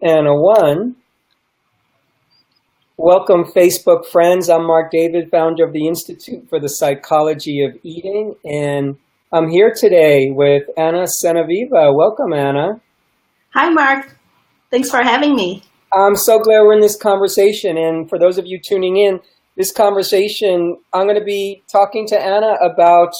and a 1. Welcome, Facebook friends. I'm Marc David, founder of the Institute for the Psychology of Eating, and I'm here today with Paula Ceneviva. Welcome, Anna. Hi, Marc. Thanks for having me. I'm so glad we're in this conversation, and for those of you tuning in, this conversation, I'm going to be talking to Anna about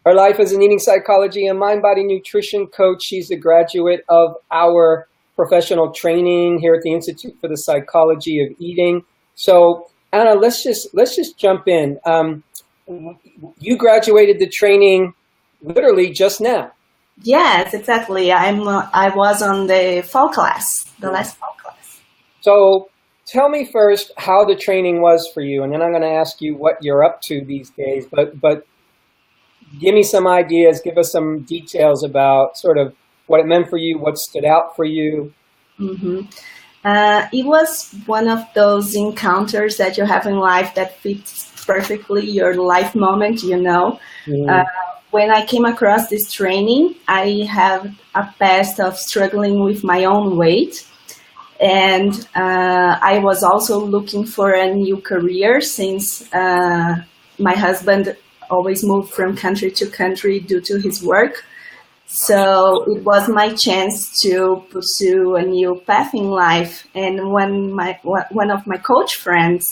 her life as an eating psychology and mind-body nutrition coach. She's a graduate of our professional training here at the Institute for the Psychology of Eating. So, Anna, let's just jump in. You graduated the training literally just now. Yes, exactly. I was on the fall class, the last fall class. So, tell me first how the training was for you, and then I'm going to ask you what you're up to these days. But give me some ideas, give us some details about sort of what it meant for you, what stood out for you. Mm-hmm. It was one of those encounters that you have in life that fits perfectly your life moment, you know. Mm-hmm. When I came across this training, I have a past of struggling with my own weight. And I was also looking for a new career since my husband always moved from country to country due to his work. So it was my chance to pursue a new path in life. And when one of my coach friends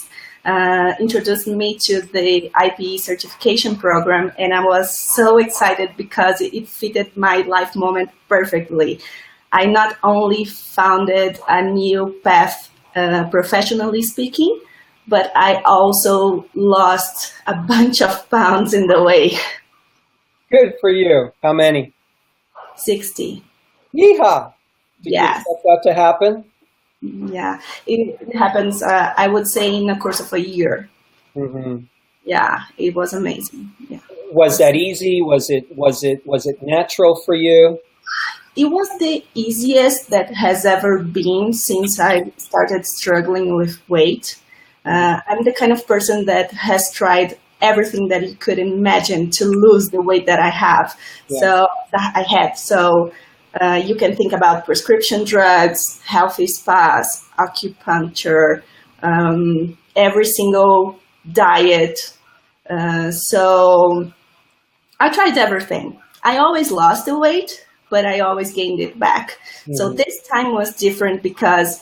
introduced me to the IPE certification program, and I was so excited because it fitted my life moment perfectly. I not only founded a new path professionally speaking, but I also lost a bunch of pounds in the way. Good for you. How many? 60. Yeehaw! Did you Yes. expect that to happen? Yeah, it happens, I would say, in the course of a year. Mm-hmm. Yeah, it was amazing. Yeah. Was that easy? Was it natural for you? It was the easiest that has ever been since I started struggling with weight. I'm the kind of person that has tried everything that you could imagine to lose the weight that I have. Yeah. So you can think about prescription drugs, healthy spas, acupuncture, every single diet. So I tried everything. I always lost the weight, but I always gained it back. Mm-hmm. So this time was different because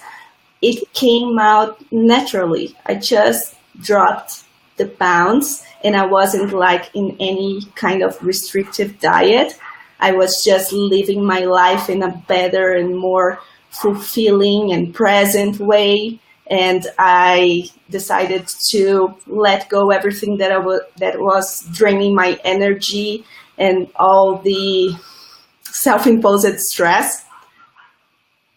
it came out naturally. I just dropped the pounds and I wasn't like in any kind of restrictive diet. I was just living my life in a better and more fulfilling and present way. And I decided to let go everything that was draining my energy and all the self-imposed stress.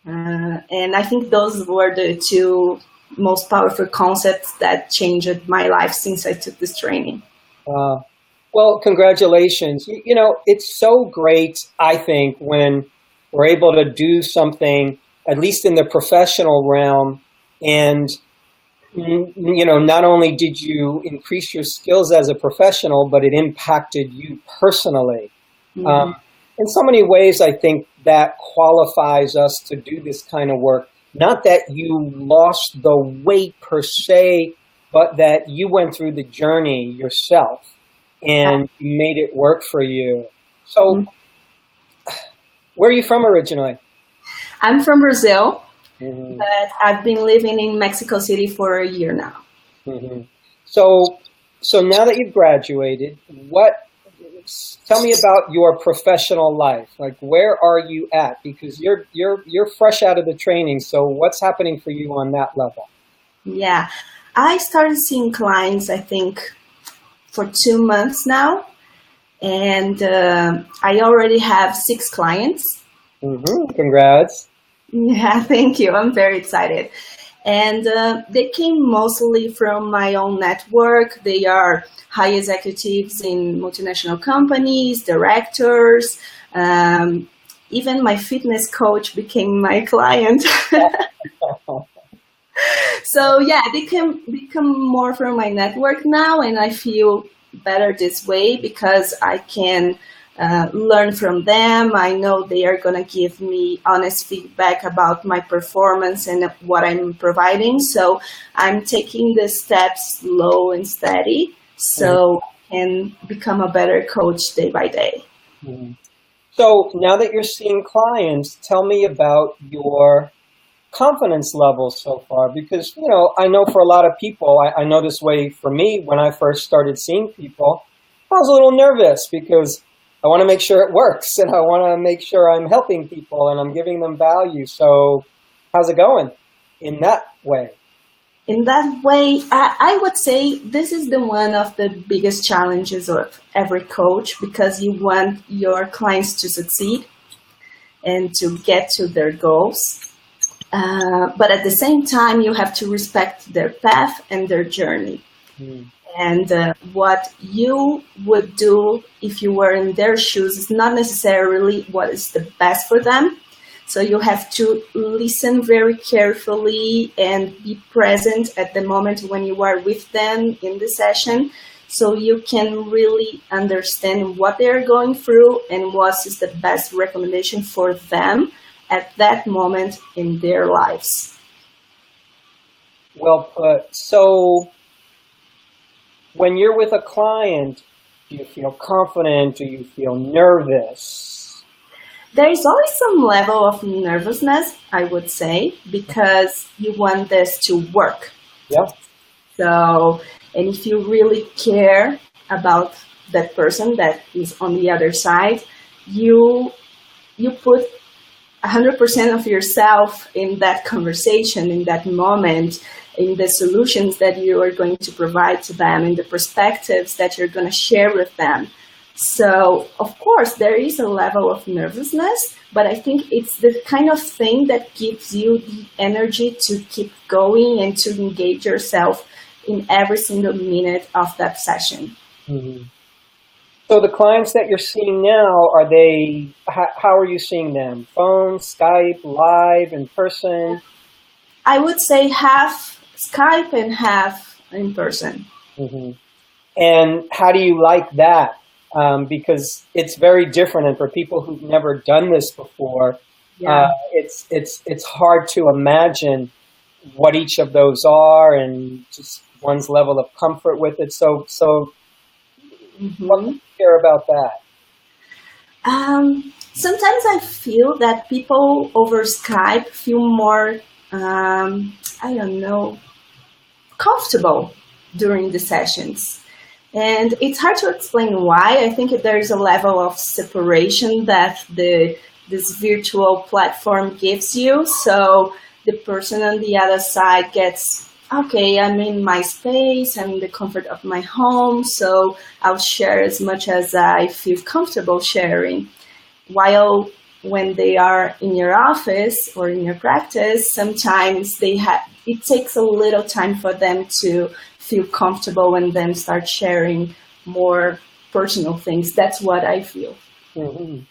And I think those were the two most powerful concepts that changed my life since I took this training. Well, congratulations. You know, it's so great, I think, when we're able to do something, at least in the professional realm, and, you know, not only did you increase your skills as a professional, but it impacted you personally. Mm-hmm. In so many ways, I think that qualifies us to do this kind of work. Not that you lost the weight per se, but that you went through the journey yourself and made it work for you. So, where are you from originally? I'm from Brazil, mm-hmm. but I've been living in Mexico City for a year now. Mm-hmm. So now that you've graduated, tell me about your professional life. Like, where are you at? Because you're fresh out of the training. So what's happening for you on that level? Yeah, I started seeing clients, I think, for 2 months now. And I already have 6 clients. Mm-hmm. Congrats. Yeah, thank you. I'm very excited. And they came mostly from my own network. They are high executives in multinational companies, directors. Even my fitness coach became my client. So yeah, they can become more from my network now, and I feel better this way because I can learn from them. I know they are going to give me honest feedback about my performance and what I'm providing. So I'm taking the steps slow and steady so I can become a better coach day by day. Mm-hmm. So now that you're seeing clients, tell me about your confidence levels so far, because, I know for a lot of people, I know this way for me, when I first started seeing people, I was a little nervous because I want to make sure it works and I want to make sure I'm helping people and I'm giving them value. So how's it going in that way? In that way, I would say this is the one of the biggest challenges of every coach, because you want your clients to succeed and to get to their goals. But at the same time, you have to respect their path and their journey. And what you would do if you were in their shoes is not necessarily what is the best for them. So you have to listen very carefully and be present at the moment when you are with them in the session, so you can really understand what they're going through and what is the best recommendation for them at that moment in their lives. Well put. So when you're with a client, do you feel confident? Do you feel nervous? There is always some level of nervousness, I would say, because you want this to work. Yeah. So, and if you really care about that person that is on the other side, you put 100% of yourself in that conversation, in that moment, in the solutions that you are going to provide to them, in the perspectives that you're going to share with them. So, of course, there is a level of nervousness, but I think it's the kind of thing that gives you the energy to keep going and to engage yourself in every single minute of that session. Mm-hmm. So the clients that you're seeing now, how are you seeing them? Phone, Skype, live, in person? I would say half Skype and half in person. Mm-hmm. And how do you like that? Because it's very different, and for people who've never done this before, it's hard to imagine what each of those are and just one's level of comfort with it. So what do you care about that? Sometimes I feel that people over Skype feel more, comfortable during the sessions. And it's hard to explain why. I think there is a level of separation that this virtual platform gives you. So the person on the other side gets, okay, I'm in my space, I'm in the comfort of my home, so I'll share as much as I feel comfortable sharing. While when they are in your office or in your practice, sometimes it takes a little time for them to feel comfortable and then start sharing more personal things. That's what I feel. Mm-hmm.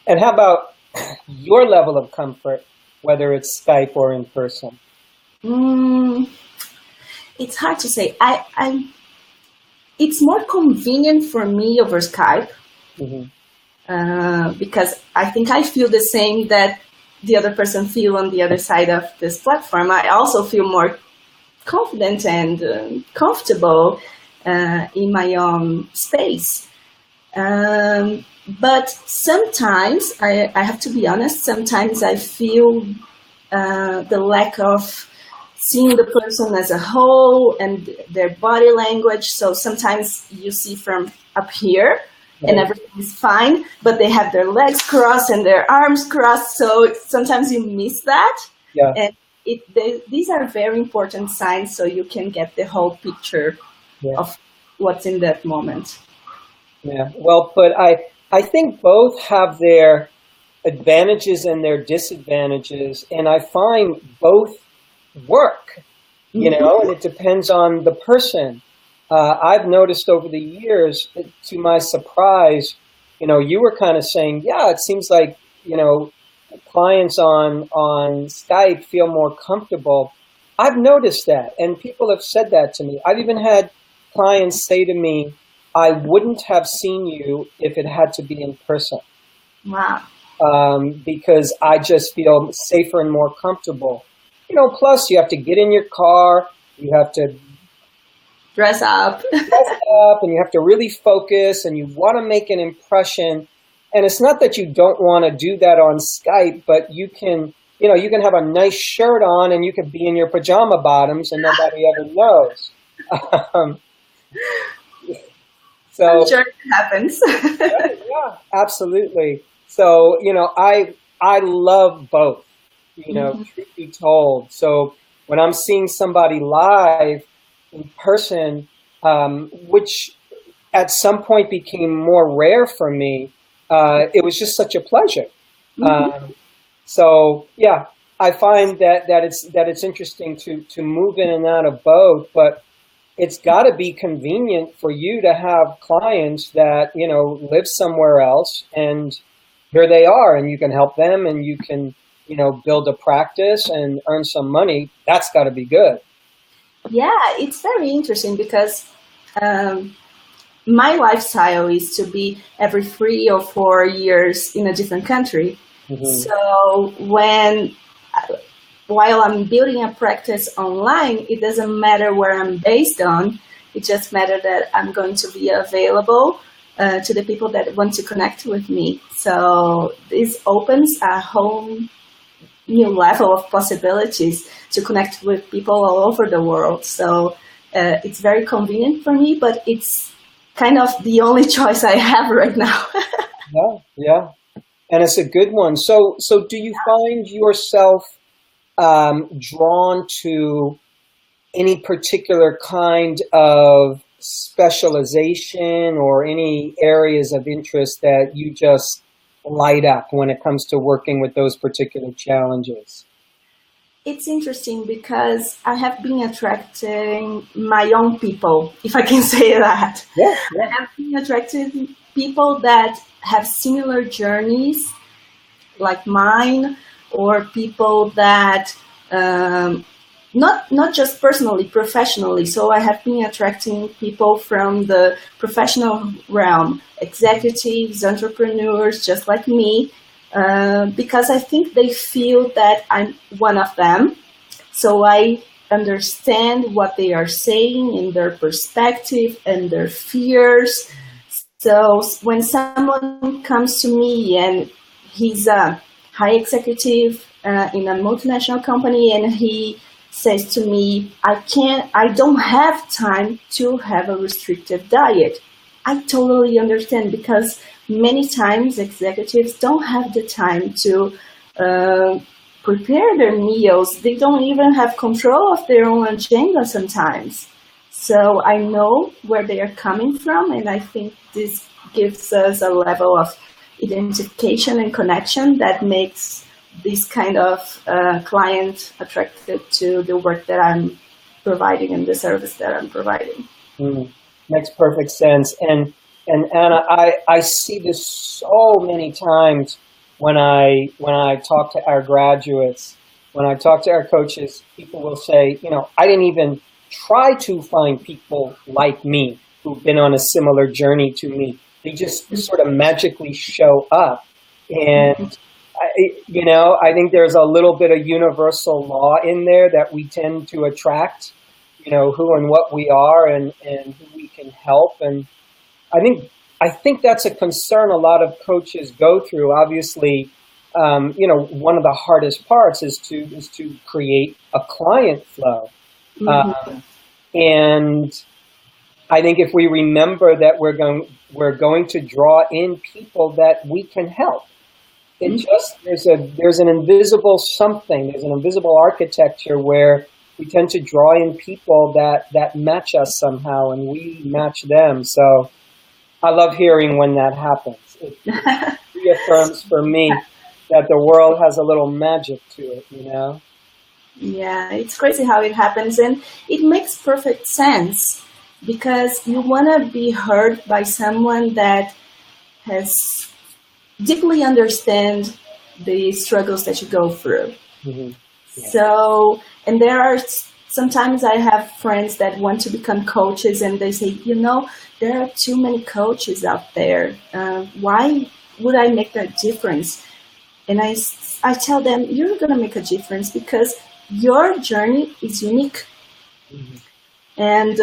And how about your level of comfort, whether it's Skype or in person? It's hard to say. It's more convenient for me over Skype. Because I think I feel the same that the other person feel on the other side of this platform. I also feel more confident and comfortable in my own space. But sometimes, I have to be honest, sometimes I feel the lack of seeing the person as a whole and their body language. So sometimes you see from up here, and everything is fine, but they have their legs crossed and their arms crossed, so sometimes you miss that. Yeah. And these are very important signs, so you can get the whole picture of what's in that moment. Yeah, well put. I think both have their advantages and their disadvantages, and I find both work, and it depends on the person. I've noticed over the years, to my surprise, you were kind of saying, it seems like, clients on Skype feel more comfortable. I've noticed that, and people have said that to me. I've even had clients say to me, I wouldn't have seen you if it had to be in person. Wow. Because I just feel safer and more comfortable. Plus you have to get in your car, you have to Dress up. dress up, and you have to really focus, and you want to make an impression. And it's not that you don't want to do that on Skype, but you can have a nice shirt on and you can be in your pajama bottoms and nobody ever knows. Um, so I'm sure it happens. yeah, absolutely. So, I love both, truth be told. So when I'm seeing somebody live in person, which at some point became more rare for me, it was just such a pleasure. So yeah, I find that it's interesting to move in and out of both, but it's got to be convenient for you to have clients that live somewhere else, and here they are, and you can help them, and you can build a practice and earn some money. That's got to be good. Yeah, it's very interesting because my lifestyle is to be every 3 or 4 years in a different country. So while I'm building a practice online, it doesn't matter where I'm based on. It just matters that I'm going to be available to the people that want to connect with me. So this opens a whole new level of possibilities to connect with people all over the world. So it's very convenient for me, but it's kind of the only choice I have right now. Yeah. And it's a good one. So do you find yourself drawn to any particular kind of specialization or any areas of interest that you just light up when it comes to working with those particular challenges? It's interesting because I have been attracting my own people, if I can say that. Yeah. I have been attracting people that have similar journeys like mine, or people that not just personally, professionally. So I have been attracting people from the professional realm, executives, entrepreneurs, just like me, because I think they feel that I'm one of them. So I understand what they are saying in their perspective and their fears. So when someone comes to me and he's a high executive in a multinational company, and he says to me, I don't have time to have a restrictive diet. I totally understand, because many times executives don't have the time to prepare their meals. They don't even have control of their own agenda sometimes. So I know where they are coming from, and I think this gives us a level of identification and connection that makes this kind of client attracted to the work that I'm providing and the service that I'm providing. Makes perfect sense. And Anna, I see this so many times when I talk to our graduates, when I talk to our coaches. People will say, I didn't even try to find people like me who've been on a similar journey to me. They just sort of magically show up. And, I think there's a little bit of universal law in there that we tend to attract, who and what we are and who we can help. And I think that's a concern a lot of coaches go through. Obviously, one of the hardest parts is to create a client flow. And I think if we remember that we're going to draw in people that we can help. There's an invisible something. There's an invisible architecture where we tend to draw in people that match us somehow, and we match them. So I love hearing when that happens. It reaffirms for me that the world has a little magic to it, Yeah, it's crazy how it happens, and it makes perfect sense, because you want to be heard by someone that has deeply understand the struggles that you go through. Yeah. So, and there are sometimes I have friends that want to become coaches and they say, there are too many coaches out there. Why would I make that difference? And I tell them, you're going to make a difference because your journey is unique. Mm-hmm. And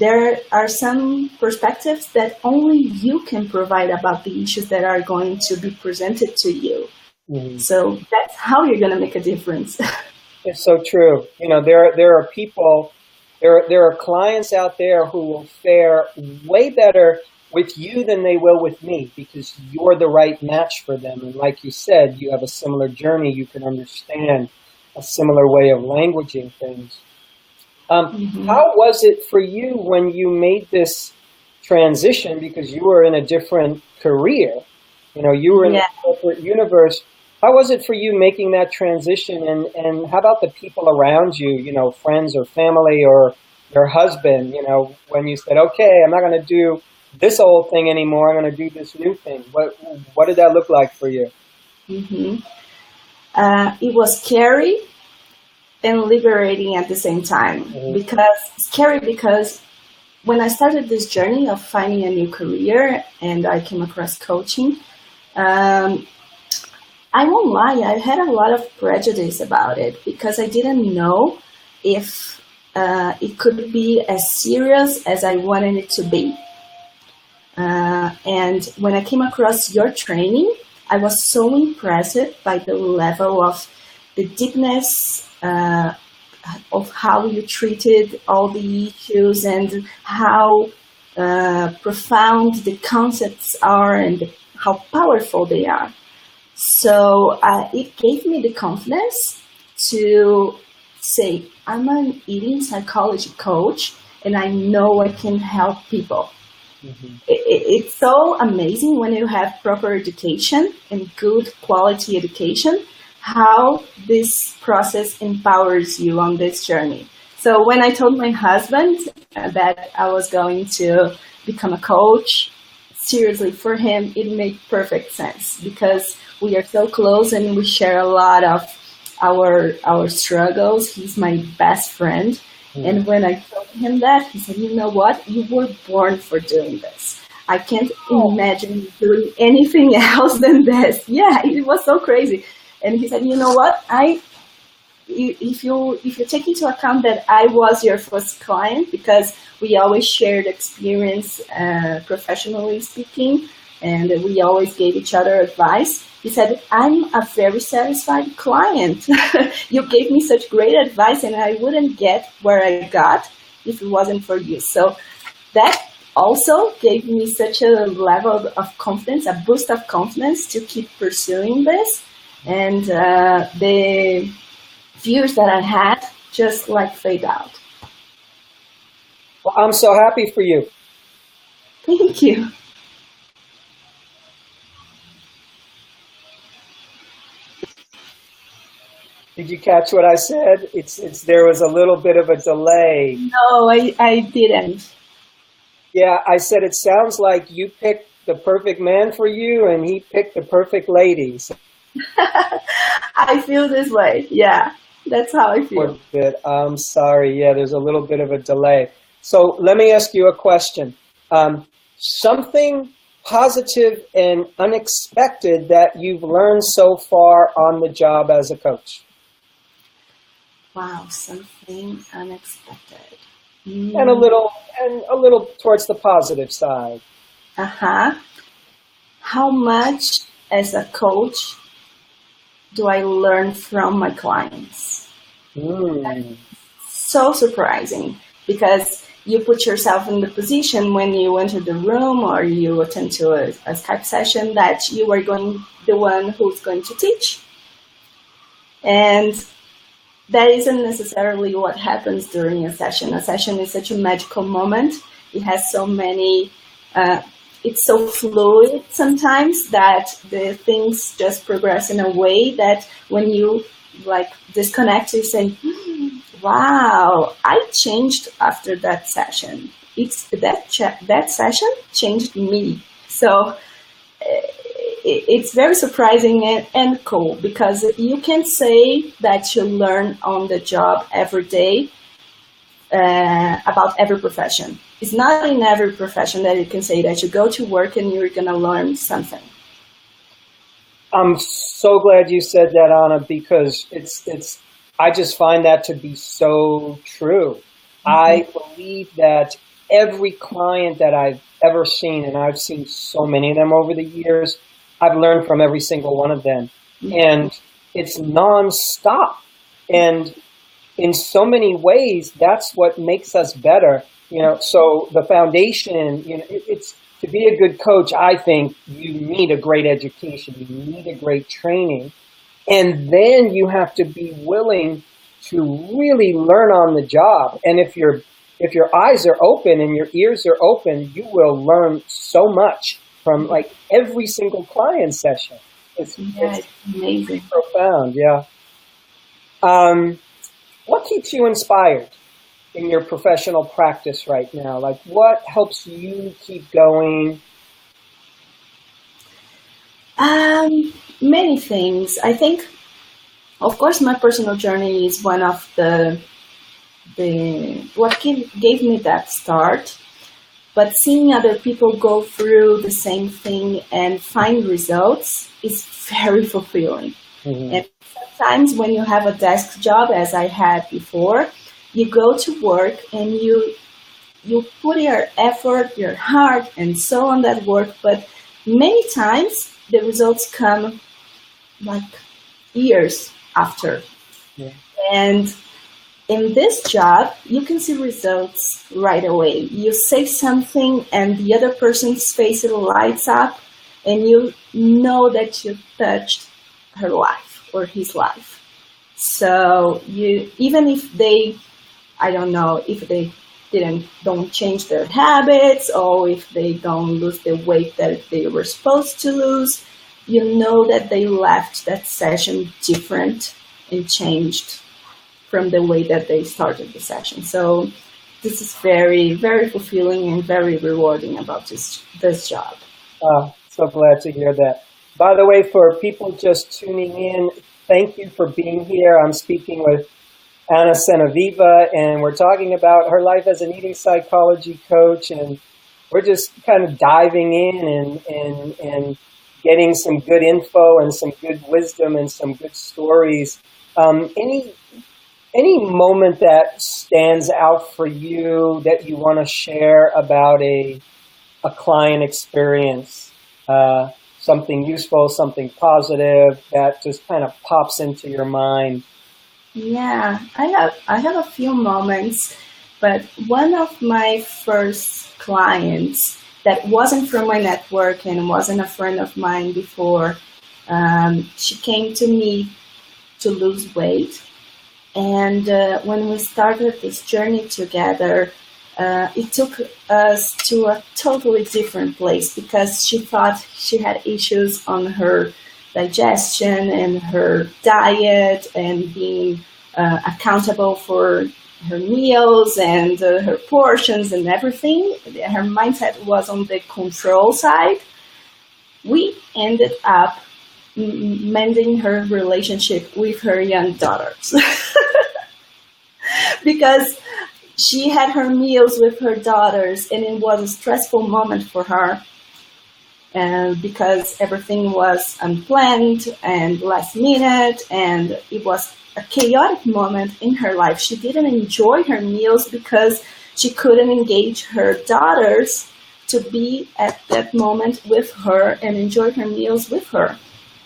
there are some perspectives that only you can provide about the issues that are going to be presented to you. Mm-hmm. So that's how you're going to make a difference. It's so true. There are people, there are clients out there who will fare way better with you than they will with me because you're the right match for them. And like you said, you have a similar journey. You can understand a similar way of languaging things. Mm-hmm. How was it for you when you made this transition? Because you were in a different career. You were in the corporate universe. How was it for you making that transition? And how about the people around you, friends or family or your husband, when you said, okay, I'm not going to do this old thing anymore. I'm going to do this new thing. What did that look like for you? Mm-hmm. It was scary and liberating at the same time. Mm-hmm. Because when I started this journey of finding a new career and I came across coaching, I won't lie, I had a lot of prejudice about it because I didn't know if it could be as serious as I wanted it to be. And when I came across your training, I was so impressed by the level of the deepness of how you treated all the issues and how profound the concepts are and how powerful they are. So it gave me the confidence to say, I'm an eating psychology coach and I know I can help people. Mm-hmm. It's so amazing when you have proper education and good quality education, how this process empowers you on this journey. So when I told my husband that I was going to become a coach, seriously, for him, it made perfect sense because we are so close and we share a lot of our struggles. He's my best friend. Mm. And when I told him that, he said, you know what? You were born for doing this. I can't imagine doing anything else than this. Yeah, it was so crazy. And he said, you know what? If you take into account that I was your first client, because we always shared experience professionally speaking, and we always gave each other advice. He said, I'm a very satisfied client. You gave me such great advice, and I wouldn't get where I got if it wasn't for you. So that also gave me such a level of confidence, a boost of confidence to keep pursuing this. And the fears that I had just fade out. Well, I'm so happy for you. Thank you. Did you catch what I said? There was a little bit of a delay. No, I didn't. Yeah, I said it sounds like you picked the perfect man for you and he picked the perfect lady. So I feel this way. Yeah, that's how I feel. I'm sorry. Yeah, there's a little bit of a delay. So let me ask you a question. Something positive and unexpected that you've learned so far on the job as a coach? Wow, something unexpected. And a little towards the positive side. How much as a coach do I learn from my clients? So surprising, because you put yourself in the position when you enter the room or you attend to a Skype session that you are the one who's going to teach. And that isn't necessarily what happens during a session. A session is such a magical moment. It has so many, it's so fluid sometimes that the things just progress in a way that when you disconnect, you say, wow, I changed after that session. That session changed me. So it's very surprising and cool, because you can say that you learn on the job every day, about every profession. It's not in every profession that you can say that you go to work and you're going to learn something. I'm so glad you said that, Anna, because I just find that to be so true. I believe that every client that I've ever seen, and I've seen so many of them over the years, I've learned from every single one of them. And it's nonstop. And in so many ways, that's what makes us better. So the foundation, it's to be a good coach. I think you need a great education. You need a great training. And then you have to be willing to really learn on the job. And if your eyes are open and your ears are open, you will learn so much from like every single client session. It's amazing. Profound. Yeah. What keeps you inspired in your professional practice right now? Like, what helps you keep going? Many things. I think, of course, my personal journey is one of what gave me that start. But seeing other people go through the same thing and find results is very fulfilling. And sometimes when you have a desk job, as I had before, you go to work and you put your effort, your heart, and so on that work. But many times the results come like years after. Yeah. And in this job, you can see results right away. You say something and the other person's face lights up and you know that you touched her life or his life. So even if they, I don't know, if they don't change their habits or if they don't lose the weight that they were supposed to lose, you know that they left that session different and changed from the way that they started the session. So this is very, very fulfilling and very rewarding about this job. So glad to hear that. By the way, for people just tuning in, thank you for being here. I'm speaking with Paula Ceneviva, and we're talking about her life as an eating psychology coach, and we're just kind of diving in and getting some good info and some good wisdom and some good stories. Any moment that stands out for you that you want to share about a client experience, something useful, something positive that just kind of pops into your mind? Yeah, I have a few moments, but one of my first clients that wasn't from my network and wasn't a friend of mine before, she came to me to lose weight. And when we started this journey together, it took us to a totally different place because she thought she had issues on her digestion and her diet and being accountable for her meals and her portions and everything. Her mindset was on the control side. We ended up mending her relationship with her young daughters because she had her meals with her daughters and it was a stressful moment for her because everything was unplanned and last minute and it was a chaotic moment in her life. She didn't enjoy her meals because she couldn't engage her daughters to be at that moment with her and enjoy her meals with her.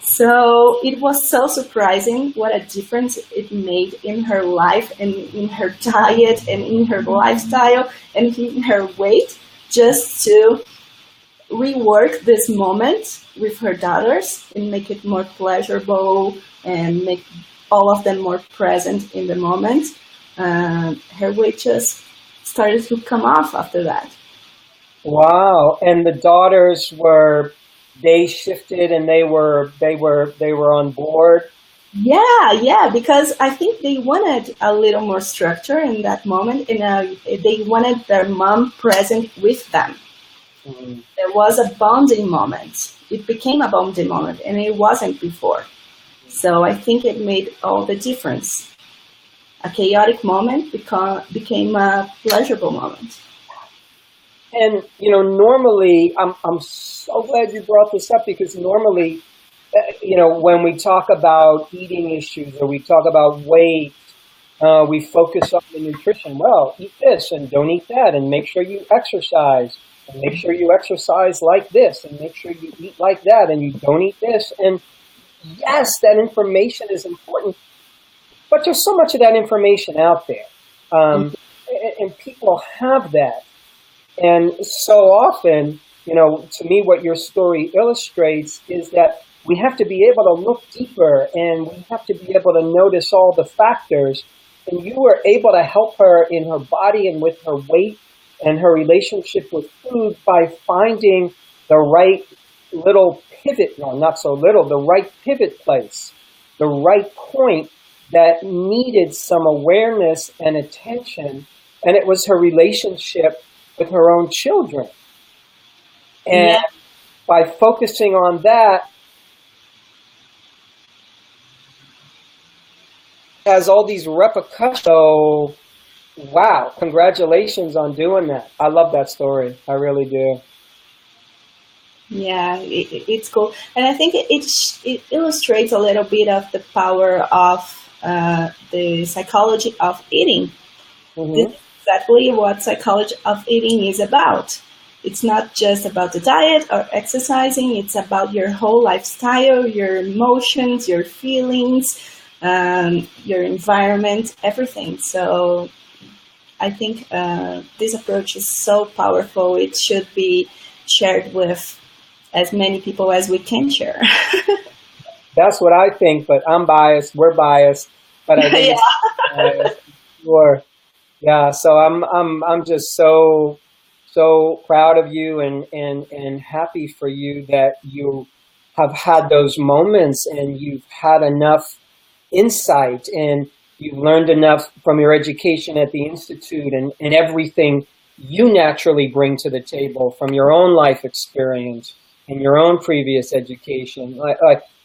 So it was so surprising what a difference it made in her life and in her diet and in her lifestyle and in her weight just to rework this moment with her daughters and make it more pleasurable and make all of them more present in the moment. Her weight just started to come off after that. Wow. And the daughters they shifted and they were on board. Yeah, because I think they wanted a little more structure in that moment, and they wanted their mom present with them. Mm-hmm. There was a bonding moment. It became a bonding moment, and it wasn't before. So I think it made all the difference. a chaotic moment became a pleasurable moment. And, normally, I'm so glad you brought this up, because normally, when we talk about eating issues or we talk about weight, we focus on the nutrition. Well, eat this and don't eat that, and make sure you exercise, and make sure you exercise like this, and make sure you eat like that, and you don't eat this. And yes, that information is important, but there's so much of that information out there. And people have that. And so often, to me, what your story illustrates is that we have to be able to look deeper, and we have to be able to notice all the factors. And you were able to help her in her body and with her weight and her relationship with food by finding the right little pivot, no, not so little, the right pivot place, the right point that needed some awareness and attention. And it was her relationship with her own children. And by focusing on that, has all these repercussions. So, wow, congratulations on doing that. I love that story. I really do. Yeah, it's cool. And I think it illustrates a little bit of the power of the psychology of eating. This is exactly what psychology of eating is about. It's not just about the diet or exercising. It's about your whole lifestyle, your emotions, your feelings, your environment, everything. So I think this approach is so powerful. It should be shared with as many people as we can share. That's what I think, but I'm biased. We're biased, but I think it's biased. Sure. Yeah. So I'm just so proud of you and happy for you that you have had those moments and you've had enough insight and you've learned enough from your education at the Institute and everything you naturally bring to the table from your own life experience and your own previous education.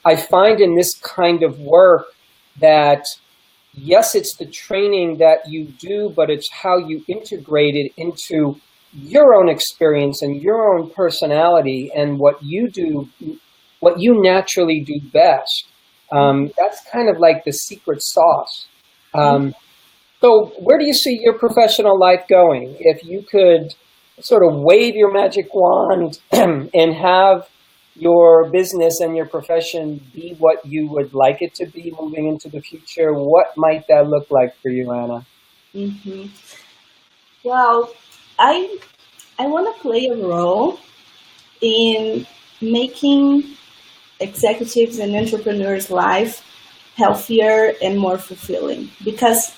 I find in this kind of work that, yes, it's the training that you do, but it's how you integrate it into your own experience and your own personality and what you do, what you naturally do best. That's kind of like the secret sauce. So where do you see your professional life going? If you could sort of wave your magic wand and have your business and your profession be what you would like it to be moving into the future, what might that look like for you, Anna? Well, I want to play a role in making executives and entrepreneurs' life healthier and more fulfilling. Because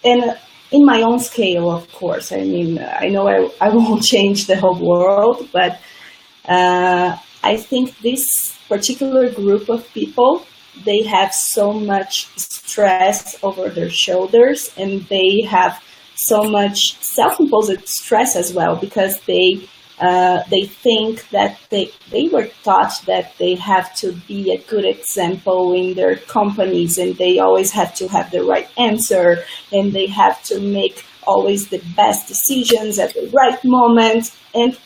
in my own scale, of course, I mean, I know I won't change the whole world, but I think this particular group of people, they have so much stress over their shoulders, and they have so much self-imposed stress as well, because they think that they were taught that they have to be a good example in their companies, and they always have to have the right answer, and they have to make always the best decisions at the right moment, and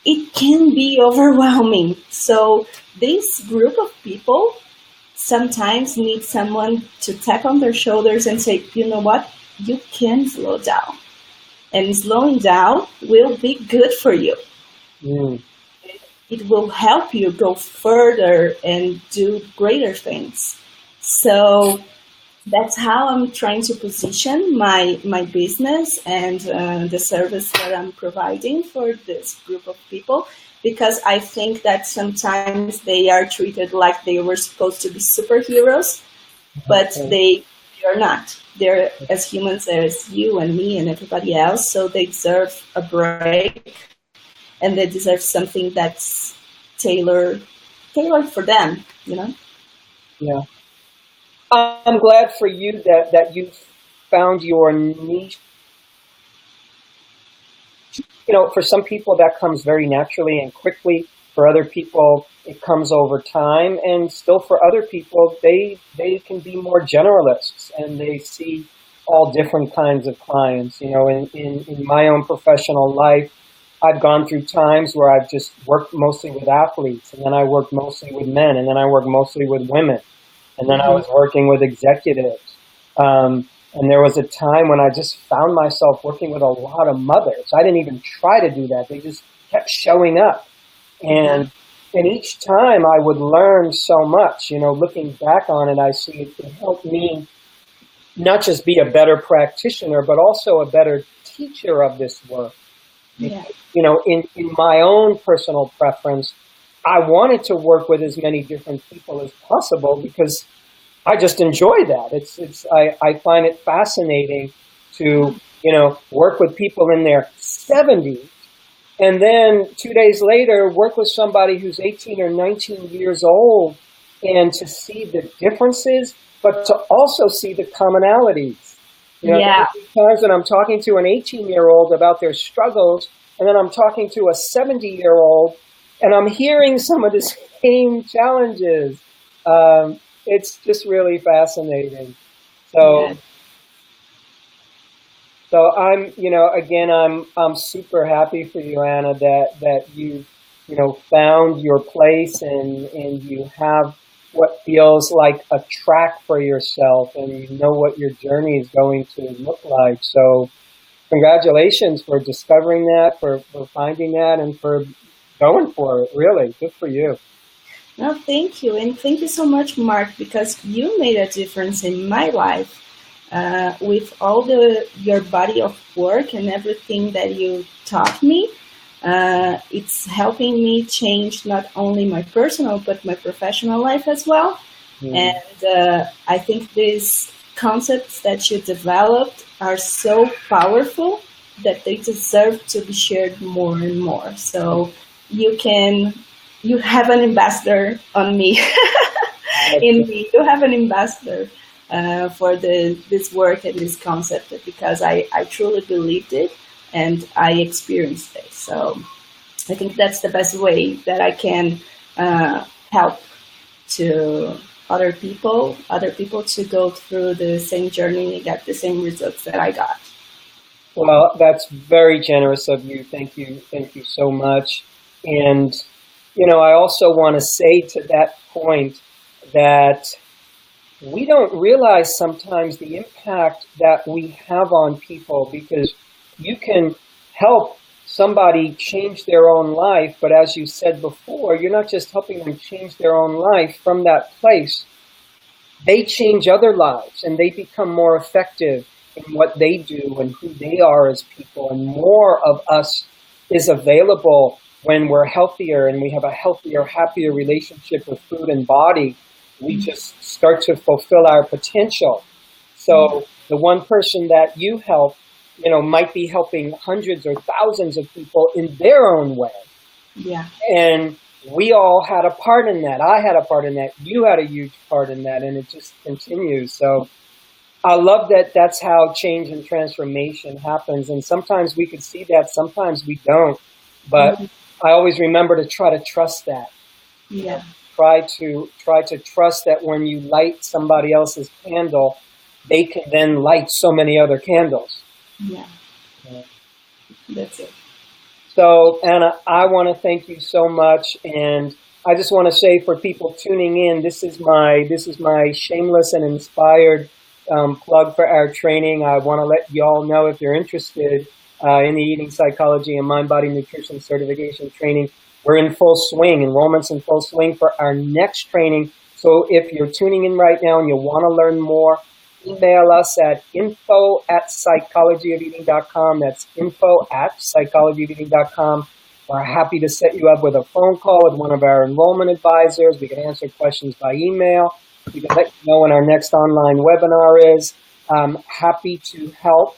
it can be overwhelming. So this group of people sometimes need someone to tap on their shoulders and say, you know what, you can slow down. And slowing down will be good for you. It will help you go further and do greater things. So that's how I'm trying to position my business and the service that I'm providing for this group of people, because I think that sometimes they are treated like they were supposed to be superheroes, but they are not. They're as humans as you and me and everybody else, so they deserve a break, and they deserve something that's tailored for them, you know? Yeah. I'm glad for you that you found your niche. You know, for some people that comes very naturally and quickly. For other people, it comes over time. And still for other people, they can be more generalists and they see all different kinds of clients. You know, in my own professional life, I've gone through times where I've just worked mostly with athletes, and then I worked mostly with men, and then I worked mostly with women, and then I was working with executives. And there was a time when I just found myself working with a lot of mothers. I didn't even try to do that. They just kept showing up. And each time I would learn so much, you know, looking back on it, I see it helped me not just be a better practitioner, but also a better teacher of this work. Yeah. You know, in my own personal preference, I wanted to work with as many different people as possible because I just enjoy that. I find it fascinating to, you know, work with people in their 70s and then 2 days later work with somebody who's 18 or 19 years old and to see the differences, but to also see the commonalities. You know, yeah. Times when I'm talking to an 18-year-old about their struggles, and then I'm talking to a 70-year-old, and I'm hearing some of the same challenges. It's just really fascinating. So, so I'm, you know, again, I'm super happy for you, Anna, that you know, found your place and you have what feels like a track for yourself, and you know what your journey is going to look like. So congratulations for discovering that, for finding that, and for going for it. Really, good for you. No, thank you. And thank you so much, Mark, because you made a difference in my life with all your body of work and everything that you taught me. It's helping me change not only my personal, but my professional life as well. And I think these concepts that you developed are so powerful that they deserve to be shared more and more. So you have an ambassador on me, in me. You have an ambassador for this work and this concept, because I truly believed it and I experienced it. So I think that's the best way that I can help to other people to go through the same journey and get the same results that I got. Well, that's very generous of you. Thank you so much. And you know, I also want to say to that point that we don't realize sometimes the impact that we have on people, because you can help somebody change their own life, but as you said before, you're not just helping them change their own life from that place. They change other lives and they become more effective in what they do and who they are as people, and more of us is available when we're healthier and we have a healthier, happier relationship with food and body. We just start to fulfill our potential. So the one person that you help, you know, might be helping hundreds or thousands of people in their own way. Yeah. And we all had a part in that. I had a part in that. You had a huge part in that, and it just continues. So I love that that's how change and transformation happens. And sometimes we can see that, sometimes we don't. But I always remember to try to trust that. Yeah. Try to trust that when you light somebody else's candle, they can then light so many other candles. Yeah. That's it. So, Anna, I want to thank you so much, and I just want to say for people tuning in, this is my shameless and inspired plug for our training. I want to let you all know, if you're interested in the eating psychology and mind-body nutrition certification training, we're in full swing. Enrollment's in full swing for our next training. So if you're tuning in right now and you want to learn more, email us at info@psychologyofeating.com. That's info@psychologyofeating.com. We're happy to set you up with a phone call with one of our enrollment advisors. We can answer questions by email. We can let you know when our next online webinar is. Happy to help.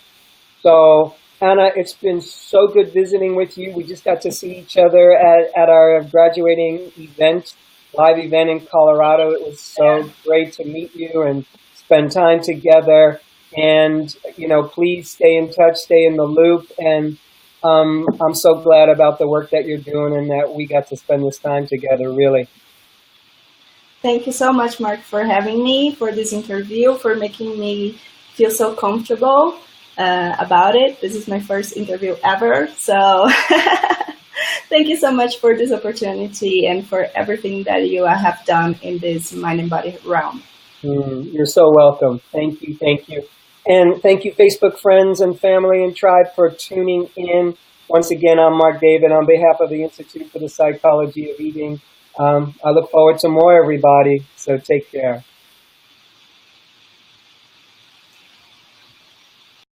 So, Anna, it's been so good visiting with you. We just got to see each other at our graduating event, live event in Colorado. It was so great to meet you and spend time together. And, you know, please stay in touch, stay in the loop. And I'm so glad about the work that you're doing and that we got to spend this time together, really. Thank you so much, Marc, for having me, for this interview, for making me feel so comfortable about it. This is my first interview ever, so thank you so much for this opportunity and for everything that you have done in this mind and body realm. You're so welcome. Thank you, thank you. And thank you, Facebook friends and family and tribe, for tuning in. Once again, I'm Marc David on behalf of the Institute for the Psychology of Eating. I look forward to more, everybody, so take care.